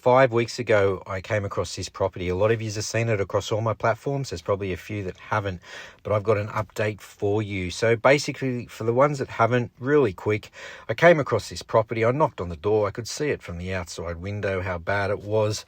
5 weeks ago, I came across this property. A lot of you have seen it across all my platforms. There's probably a few that haven't, but I've got an update for you. So basically, for the ones that haven't, really quick, I came across this property. I knocked on the door. I could see it from the outside window, how bad it was.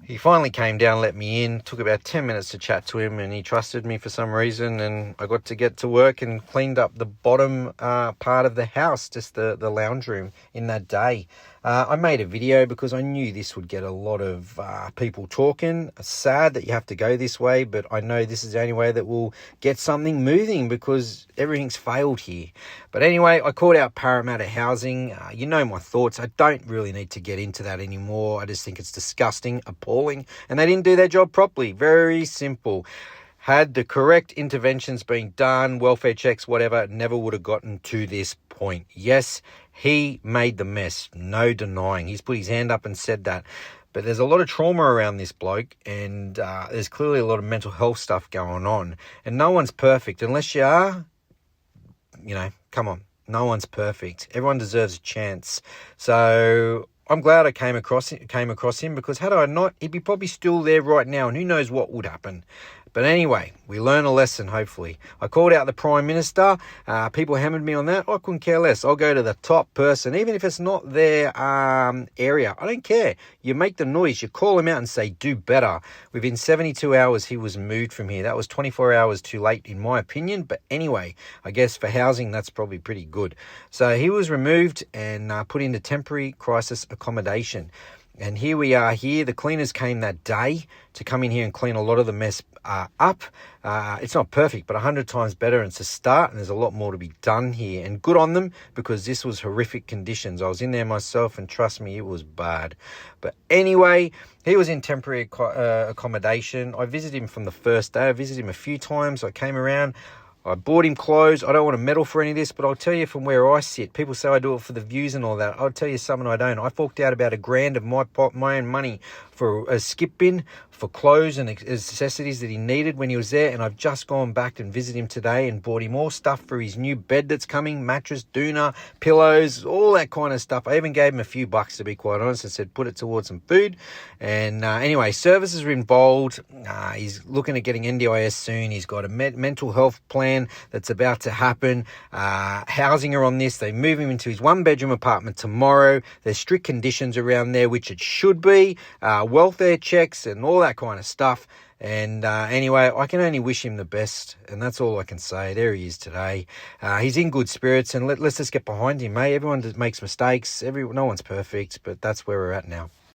He finally came down, let me in. Took about 10 minutes to chat to him, and he trusted me for some reason, and I got to get to work and cleaned up the bottom part of the house, just the lounge room, in that day. I made a video because I knew this would get a lot of people talking. It's sad that you have to go this way, but I know this is the only way that we'll get something moving because everything's failed here. But anyway, I called out Parramatta Housing. You know my thoughts. I don't really need to get into that anymore. I just think it's disgusting, appalling, and they didn't do their job properly. Very simple. Had the correct interventions been done, welfare checks, whatever, never would have gotten to this point. Yes, he made the mess, no denying. He's put his hand up and said that. But there's a lot of trauma around this bloke, and there's clearly a lot of mental health stuff going on. And no one's perfect. Unless you are, come on. No one's perfect. Everyone deserves a chance. So I'm glad I came across him, because had I not, he'd be probably still there right now, and who knows what would happen. But anyway, we learn a lesson, hopefully. I called out the Prime Minister. People hammered me on that. I couldn't care less. I'll go to the top person, even if it's not their area. I don't care. You make the noise. You call him out and say, do better. Within 72 hours, he was moved from here. That was 24 hours too late, in my opinion. But anyway, I guess for housing, that's probably pretty good. So he was removed and put into temporary crisis accommodation. And here we are here. The cleaners came that day to come in here and clean a lot of the mess up. It's not perfect, but 100 times better. And it's a start, and there's a lot more to be done here. And good on them, because this was horrific conditions. I was in there myself, and trust me, it was bad. But anyway, he was in temporary accommodation. I visited him from the first day. I visited him a few times. I came around. I bought him clothes. I don't want to meddle for any of this, but I'll tell you from where I sit. People say I do it for the views and all that. I'll tell you something I don't. I forked out about $1,000 of my own money for a skip bin, for clothes and necessities that he needed when he was there. And I've just gone back and visited him today and bought him all stuff for his new bed that's coming, mattress, doona, pillows, all that kind of stuff. I even gave him a few bucks, to be quite honest, and said put it towards some food. And anyway, services are involved. He's looking at getting NDIS soon. He's got a mental health plan that's about to happen. Housing are on this. They move him into his 1-bedroom apartment tomorrow. There's strict conditions around there, which it should be. Welfare checks and all that kind of stuff. And anyway, I can only wish him the best, and that's all I can say. There he is today. He's in good spirits, and let's just get behind him, mate. Everyone makes mistakes. No one's perfect, but that's where we're at now.